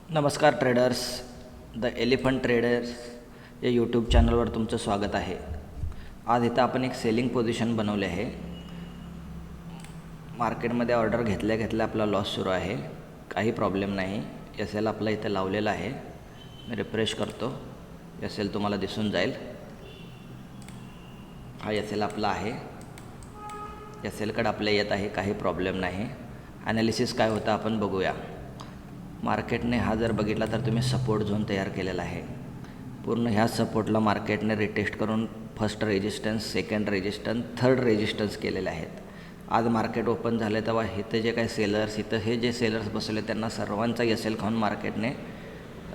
नमस्कार traders, the elephant traders या YouTube चॅनलवर तुमचं स्वागत आहे. आज इथं आपण एक सेलिंग पोझिशन बनवले आहे. मार्केटमध्ये ऑर्डर घेतल्या घेतल्या आपला लॉस सुरू आहे. काही प्रॉब्लेम नाही. एस एल आपला इथं लावलेला आहे. मी रिफ्रेश करतो. एस एल तुम्हाला दिसून जाईल. हा एस एल आपला आहे. एस एलकडे आपल्या येत आहे. काही प्रॉब्लेम नाही. ॲनालिसिस काय होतं आपण बघूया. मार्केटने हा जर बघितला तर तुम्ही सपोर्ट झोन तयार केलेला आहे. पूर्ण ह्या सपोर्टला मार्केटने रिटेस्ट करून first resistance, second resistance, third resistance केलेले आहेत. आज मार्केट ओपन झाले तेव्हा इथं जे काही सेलर्स, इथं हे जे सेलर्स बसले त्यांना सर्वांचा एस एल खाऊन मार्केटने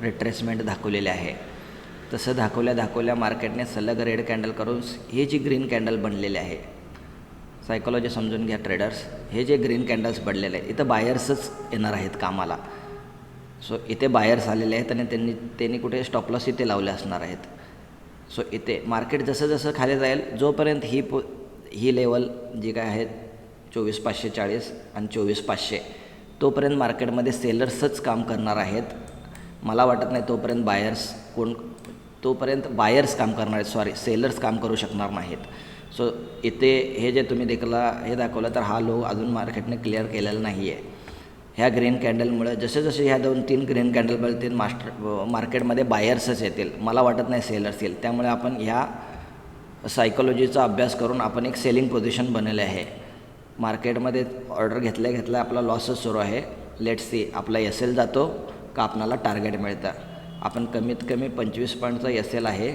रिट्रेसमेंट दाखवलेले आहे. तसं दाखवल्या मार्केटने सलग रेड कॅन्डल करून हे जी ग्रीन कॅन्डल बनलेले आहे. सायकोलॉजी समजून घ्या ट्रेडर्स. हे जे ग्रीन कॅन्डल्स बनलेले आहेत इथं बायर्सच येणार आहेत कामाला. सो इथे बायर्स आलेले आहेत आणि त्यांनी कुठे स्टॉप लॉस इथे लावले असणार आहेत. सो इथे मार्केट जसं खाली जाईल, जोपर्यंत ही लेवल जी काय आहेत 24,540 आणि 24,500 तोपर्यंत मार्केटमध्ये सेलर्सच काम करणार आहेत. मला वाटत नाही तोपर्यंत बायर्स काम करणार आहेत. सेलर्स काम करू शकणार नाहीत. सो इथे हे जे तुम्ही हे दाखवलं तर हा लो अजून मार्केटने क्लिअर केलेला नाही आहे. ह्या ग्रीन कॅन्डलमुळे जसे ह्या 2-3 ग्रीन कॅन्डल बनतील मार्केटमध्ये बायर्सच येतील. मला वाटत नाही सेलर्स येईल. त्यामुळे आपण ह्या सायकोलॉजीचा अभ्यास करून आपण एक सेलिंग पोझिशन बनवले आहे. मार्केटमध्ये ऑर्डर घेतल्या आपला लॉसच सुरू आहे. लेट्स सी आपला एस एल जातो का आपणाला टार्गेट मिळतं. आपण कमीत कमी 25 पॉईंटचा एस एल आहे.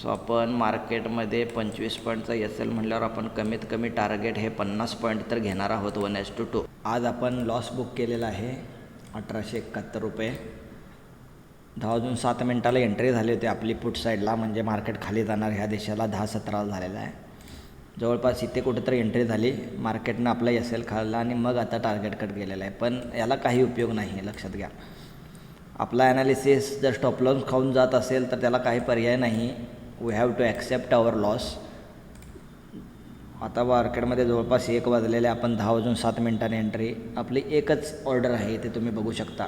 सो आपण मार्केटमध्ये 25 पॉईंटचा एस एल म्हटल्यावर आपण कमीत कमी टार्गेट हे 50 पॉईंट तर घेणार आहोत 1:2. आज आपण लॉस बुक केलेला आहे 1871 रुपये. 10:07 एंट्री झाली होती आपली पुट साईडला, म्हणजे मार्केट खाली जाणार ह्या दिशेला 10:17 झालेला आहे. जवळपास इथे कुठेतरी एंट्री झाली. मार्केटनं आपला एस एल खाल्ला आणि मग आता टार्गेट कट गेलेला आहे. पण याला काही उपयोग नाही, लक्षात घ्या. आपला ॲनालिसिस जर स्टॉप लॉस खाऊन जात असेल तर त्याला काही पर्याय नाही. We have to accept our loss. आता मार्केटमध्ये जवळपास 1 वाजलेले, आपण 10:07 एंट्री. आपली एकच ऑर्डर आहे ते तुम्ही बघू शकता.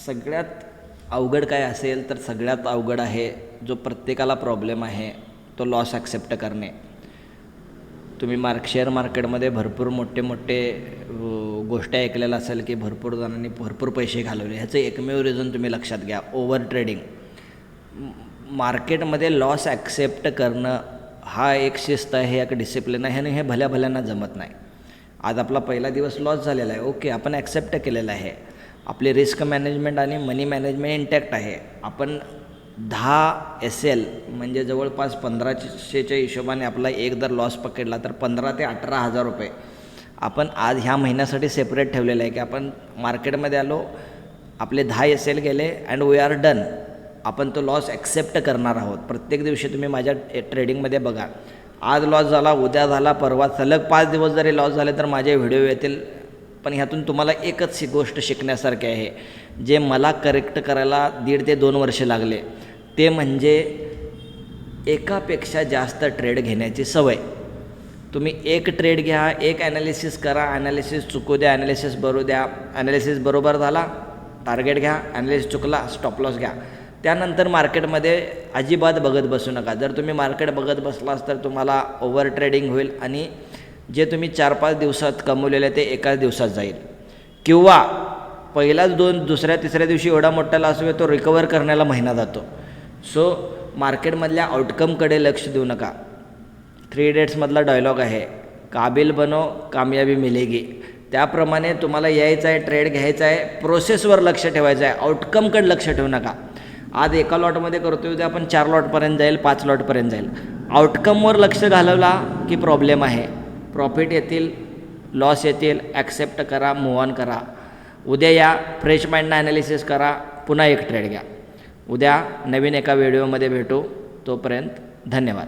सगळ्यात अवघड काय असेल तर सगळ्यात अवघड आहे, जो प्रत्येकाला प्रॉब्लेम आहे, तो लॉस ॲक्सेप्ट करणे. तुम्ही शेअर मार्केटमध्ये भरपूर मोठे गोष्टी ऐकलेल्या असेल की भरपूर जणांनी भरपूर पैसे घालवले. ह्याचं एकमेव रिझन तुम्ही लक्षात घ्या, ओव्हर ट्रेडिंग. मार्केटमध्ये लॉस ॲक्सेप्ट करणं हा एक शिस्त आहे, एक डिसिप्लिन आहे आणि हे भल्याभल्यांना जमत नाही. आज आपला पहिला दिवस लॉस झालेला आहे. ओके, आपण ॲक्सेप्ट केलेलं आहे. आपली रिस्क मॅनेजमेंट आणि मनी मॅनेजमेंट इंटॅक्ट आहे. आपण 10 एस एल म्हणजे जवळपास 1500च्या हिशोबाने आपला एक जर लॉस पकडला तर 15,000 ते 18,000 रुपये आपण आज ह्या महिन्यासाठी सेपरेट ठेवलेलं आहे की आपण मार्केटमध्ये आलो, आपले 10 एस एल गेले अँड वी आर डन. आपण तो लॉस ॲक्सेप्ट करणार आहोत. प्रत्येक दिवशी तुम्ही माझ्या ट्रेडिंगमध्ये बघा, आज लॉस झाला, उद्या झाला, परवा, सलग 5 दिवस जरी लॉस झाले तर माझे व्हिडिओ येतील. पण ह्यातून तुम्हाला एकच गोष्ट शिकण्यासारखी आहे, जे मला करेक्ट करायला 1.5 ते 2 वर्ष लागले, ते म्हणजे एकापेक्षा जास्त ट्रेड घेण्याची सवय. तुम्ही एक ट्रेड घ्या, एक ॲनालिसिस करा, ॲनालिसिस चुकू द्या, ॲनालिसिस बरोबर द्या. ॲनालिसिस बरोबर झाला, टार्गेट घ्या. ॲनालिसिस चुकला, स्टॉप लॉस घ्या. त्यानंतर मार्केटमध्ये अजिबात बघत बसू नका. जर तुम्ही मार्केट बघत बसलास तर तुम्हाला ओव्हर ट्रेडिंग होईल आणि जे तुम्ही 4-5 दिवसात कमवलेले ते एकाच दिवसात जाईल, किंवा पहिलाच दुसऱ्या तिसऱ्या दिवशी एवढा मोठा लॉस होईल तो रिकवर करण्याला महिना जातो. सो मार्केटमधल्या आउटकमकडे लक्ष देऊ नका. 3 इडियट्समधला डायलॉग आहे, काबिल बनो कामयाबी मिलेगी. त्याप्रमाणे तुम्हाला यायचं आहे, ट्रेड घ्यायचा आहे, प्रोसेसवर लक्ष ठेवायचं आहे, आउटकमकडे लक्ष ठेवू नका. आज एका लॉटमध्ये करतोय, उद्या आपण 4 लॉटपर्यंत जाईल, 5 लॉटपर्यंत जाईल. आउटकमवर लक्ष घालवला की प्रॉब्लेम आहे. प्रॉफिट येतील, लॉस येतील, ॲक्सेप्ट करा, मूव्ह ऑन करा. उद्या या, फ्रेश माइंडनं ॲनालिसिस करा, पुन्हा एक ट्रेड घ्या. उद्या नवीन एका व्हिडिओमध्ये भेटू. तोपर्यंत धन्यवाद.